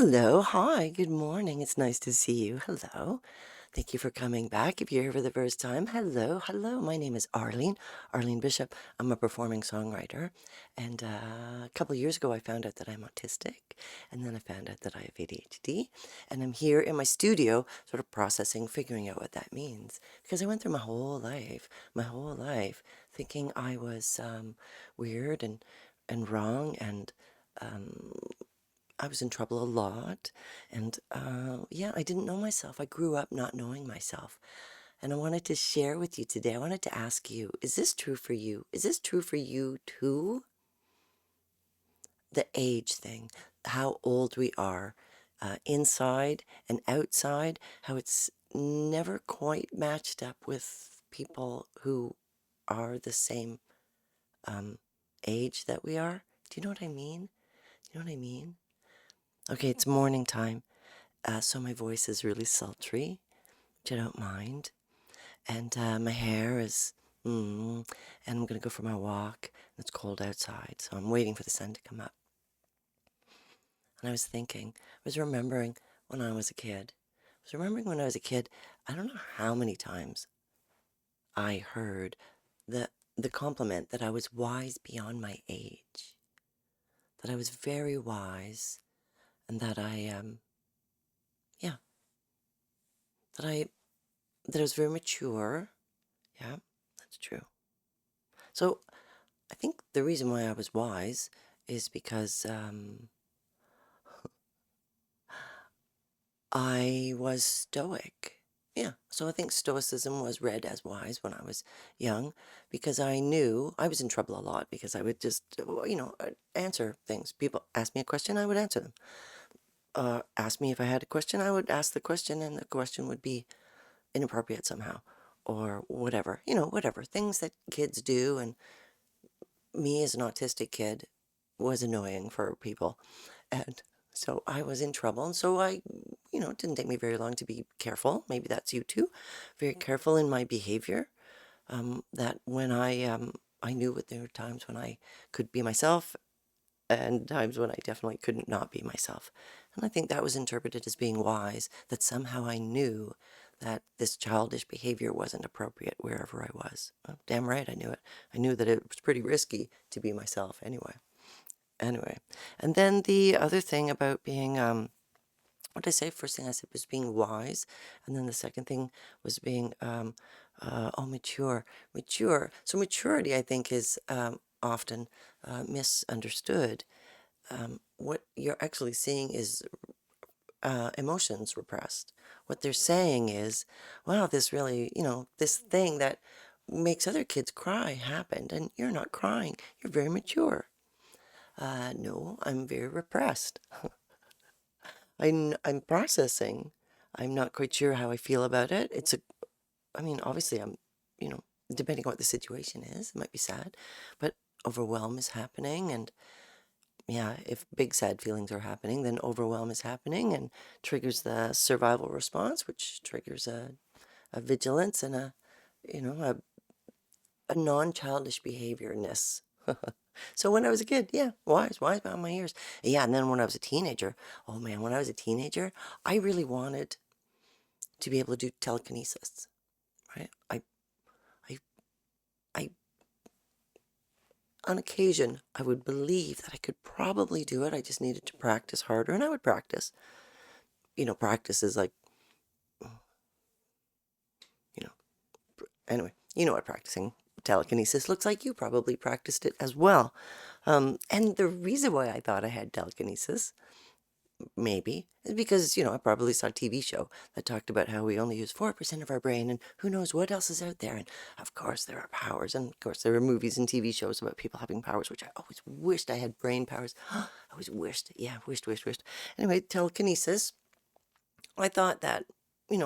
Hello, hi, good morning. It's nice to see you. Hello. Thank you for coming back. If you're here for the first time, hello. My name is Arlene Bishop. I'm a performing songwriter. And a couple of years ago, I found out that I'm autistic. And then I found out that I have ADHD. And I'm here in my studio, sort of processing, figuring out what that means. Because I went through my whole life, thinking I was weird and wrong and um, I was in trouble a lot. And yeah, I didn't know myself. I grew up not knowing myself. And I wanted to share with you today. I wanted to ask you, is this true for you? Is this true for you too? The age thing, how old we are, inside and outside, how it's never quite matched up with people who are the same um, age that we are. Do you know what I mean? Do you know what I mean? Okay, it's morning time. So my voice is really sultry, which I don't mind. And my hair is, and I'm going to go for my walk. It's cold outside, so I'm waiting for the sun to come up. And I was thinking, I was remembering when I was a kid. I don't know how many times I heard the compliment that I was wise beyond my age, that I was very wise, and that yeah, that I that I was very mature. Yeah, that's true. So I think the reason why I was wise is because I was stoic. Yeah, so I think stoicism was read as wise when I was young because I knew I was in trouble a lot because I would just, answer things. People asked me a question, I would answer them. Asked me if I had a question, I would ask the question, and the question would be inappropriate somehow or whatever, whatever. Things that kids do, and me as an autistic kid was annoying for people. And so I was in trouble. And so it didn't take me very long to be careful. Maybe that's you too. Very careful in my behavior. That when I knew that there were times when I could be myself and times when I definitely couldn't not be myself. And I think that was interpreted as being wise, that somehow I knew that this childish behavior wasn't appropriate wherever I was. Damn right I knew it. I knew that it was pretty risky to be myself anyway. And then the other thing about being, what did I say? First thing I said was being wise. And then the second thing was being, mature. Mature. So maturity, I think, is often misunderstood. What you're actually seeing is emotions repressed. What they're saying is, wow, this really, this thing that makes other kids cry happened, and you're not crying. You're very mature. No, I'm very repressed. I'm processing. I'm not quite sure how I feel about it. Obviously depending on what the situation is, it might be sad, but overwhelm is happening. And yeah, if big sad feelings are happening, then overwhelm is happening and triggers the survival response, which triggers a vigilance and a non-childish behaviorness. So when I was a kid, yeah, wise behind my ears. Yeah, and then when I was a teenager, oh man, when I was a teenager, I really wanted to be able to do telekinesis, right? I, I, on occasion, I would believe that I could probably do it. I just needed to practice harder, and I would practice. Practice is like, you know, anyway, you know what practicing telekinesis looks like. You probably practiced it as well. And the reason why I thought I had telekinesis maybe, is because, I probably saw a TV show that talked about how we only use 4% of our brain and who knows what else is out there. And of course there are powers, and of course there are movies and TV shows about people having powers, which I always wished I had brain powers. I always wished. Yeah, wished. Anyway, telekinesis. I thought that, in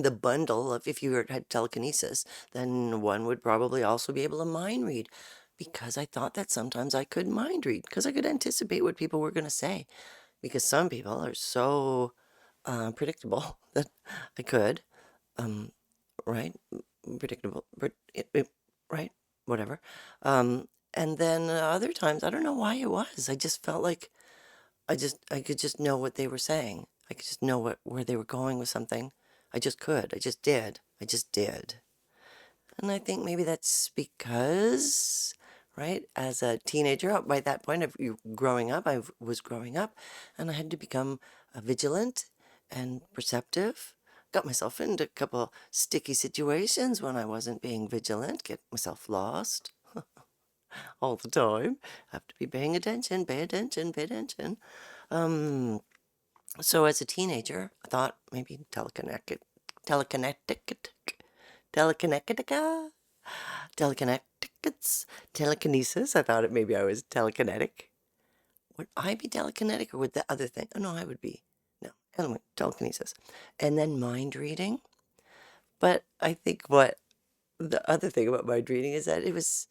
the bundle of if you had telekinesis, then one would probably also be able to mind read, because I thought that sometimes I could mind read because I could anticipate what people were going to say, because some people are so predictable that I could, um, right? Predictable, right? Whatever. And then other times, I don't know why it was. I just felt like I could just know what they were saying. I could just know where they were going with something. I just could. I just did. I just did. And I think maybe that's because, right, as a teenager, by that point of growing up, I was growing up, and I had to become vigilant and perceptive. Got myself into a couple sticky situations when I wasn't being vigilant, get myself lost all the time. Have to be paying attention, pay attention, pay attention. So as a teenager, I thought maybe telekinesis. I thought maybe I was telekinetic. Would I be telekinetic or would the other thing? Oh no, I would be. No, anyway, telekinesis. And then mind reading. But I think what the other thing about mind reading is that it was,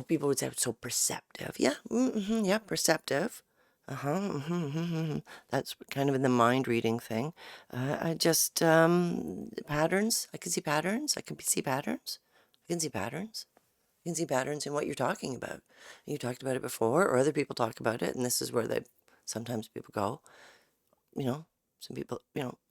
people would say it's so perceptive. Yeah, yeah, perceptive. That's kind of in the mind reading thing. I just, patterns. I can see patterns. I can see patterns. I can see patterns. You can see patterns in what you're talking about. You talked about it before, or other people talk about it, and this is where sometimes people go, some people,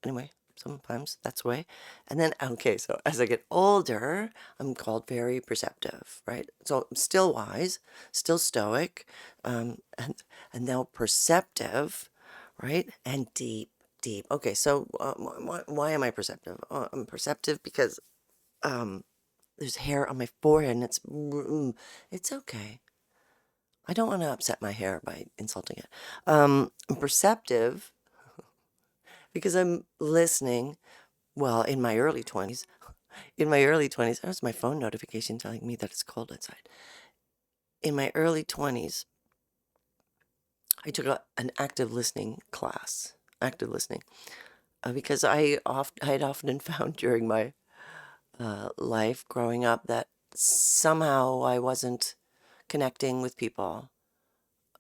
anyway, sometimes that's the way. And then, okay, so as I get older, I'm called very perceptive, right? So I'm still wise, still stoic, and now perceptive, right? And deep, deep. Okay, so why am I perceptive? I'm perceptive because there's hair on my forehead and it's okay. I don't want to upset my hair by insulting it. I'm perceptive because I'm listening. Well, in my early 20s, that was my phone notification telling me that it's cold outside. In my early 20s, I took an active listening class, because I had often found during my life growing up that somehow I wasn't connecting with people.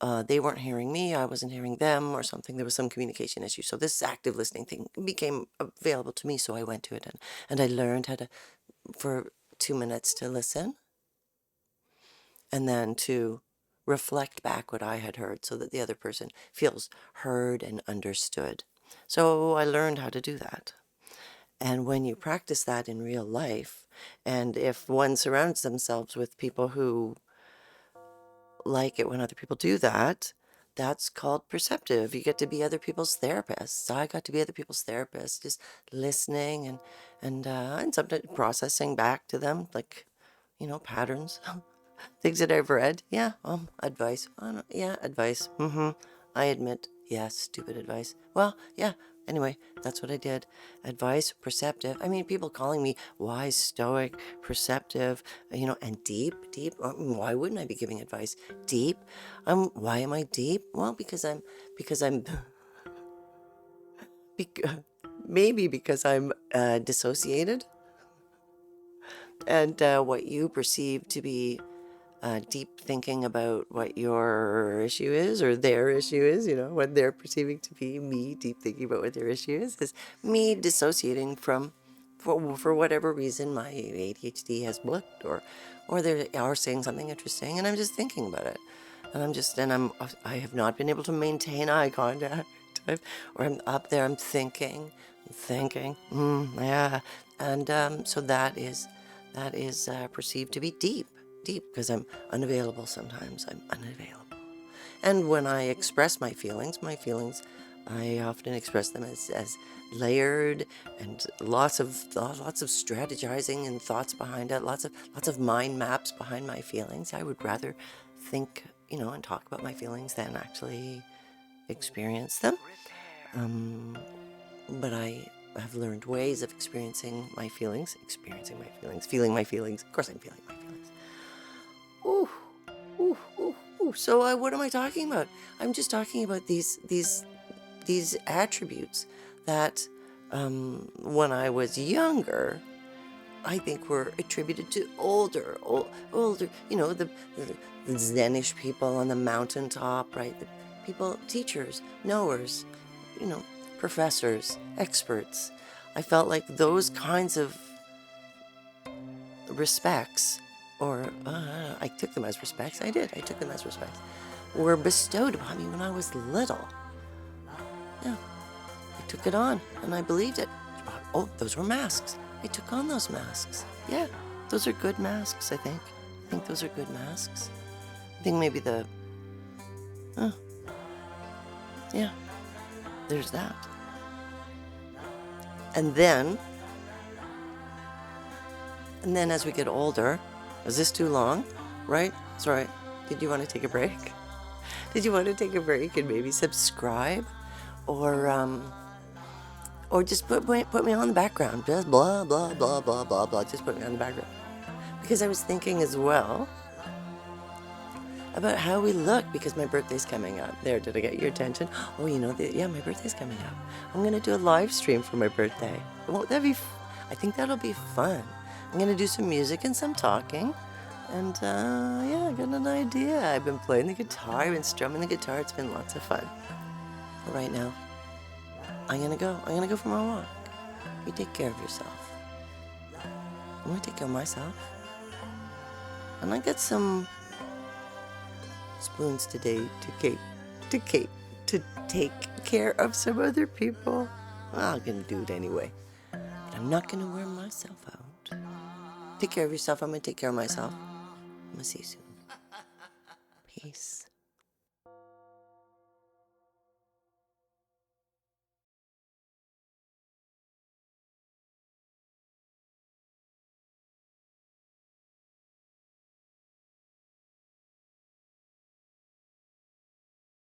They weren't hearing me, I wasn't hearing them, or something. There was some communication issue. So this active listening thing became available to me, so I went to it, and I learned how to, for 2 minutes, to listen, and then to reflect back what I had heard so that the other person feels heard and understood. So I learned how to do that. And when you practice that in real life, and if one surrounds themselves with people who like it when other people do that, that's called perceptive. You get to be other people's therapists. I got to be other people's therapists, just listening and sometimes processing back to them, like, patterns, things that I've read. Yeah, advice. Yeah, advice. I admit, yes, stupid advice. Well, yeah. Anyway, that's what I did. Advice, perceptive. I mean, people calling me wise, stoic, perceptive, and deep, deep. Why wouldn't I be giving advice? Deep. Why am I deep? Well, because I'm, maybe because I'm dissociated, and what you perceive to be deep thinking about what your issue is or their issue is, what they're perceiving to be me deep thinking about what their issue is me dissociating from, for whatever reason, my ADHD has blipped, or they are saying something interesting, and I'm just thinking about it, and I have not been able to maintain eye contact, or I'm up there, I'm thinking, yeah, and so that is perceived to be deep because I'm unavailable sometimes. I'm unavailable. And when I express my feelings, I often express them as layered, and lots of strategizing and thoughts behind it, lots of mind maps behind my feelings. I would rather think, and talk about my feelings than actually experience them. But I have learned ways of experiencing my feelings, feeling my feelings. Of course I'm feeling my feelings. Ooh, ooh, ooh, ooh. So what am I talking about? I'm just talking about these attributes that when I was younger, I think were attributed to older, the Zenish people on the mountaintop, right? The people, teachers, knowers, professors, experts. I felt like those kinds of respects, or I took them as respects. I took them as respects. were bestowed upon me when I was little. Yeah, I took it on and I believed it. Oh, those were masks. I took on those masks. Yeah, those are good masks, I think. I think those are good masks. I think maybe yeah, there's that. And then as we get older, is this too long? Right? Sorry. Did you want to take a break? Did you want to take a break and maybe subscribe? Or just put me on the background. Just blah, blah, blah, blah, blah, blah. Just put me on the background. Because I was thinking as well about how we look, because my birthday's coming up. There, did I get your attention? Oh, yeah, my birthday's coming up. I'm going to do a live stream for my birthday. Won't that be I think that'll be fun. I'm going to do some music and some talking. And, yeah, I got an idea. I've been playing the guitar. I've been strumming the guitar. It's been lots of fun. But right now, I'm going to go. I'm going to go for my walk. You take care of yourself. I'm going to take care of myself. And I got some spoons today to take care of some other people. Well, I'm going to do it anyway. But I'm not going to wear myself out. Take care of yourself. I'm going to take care of myself. I'm going to see you soon. Peace.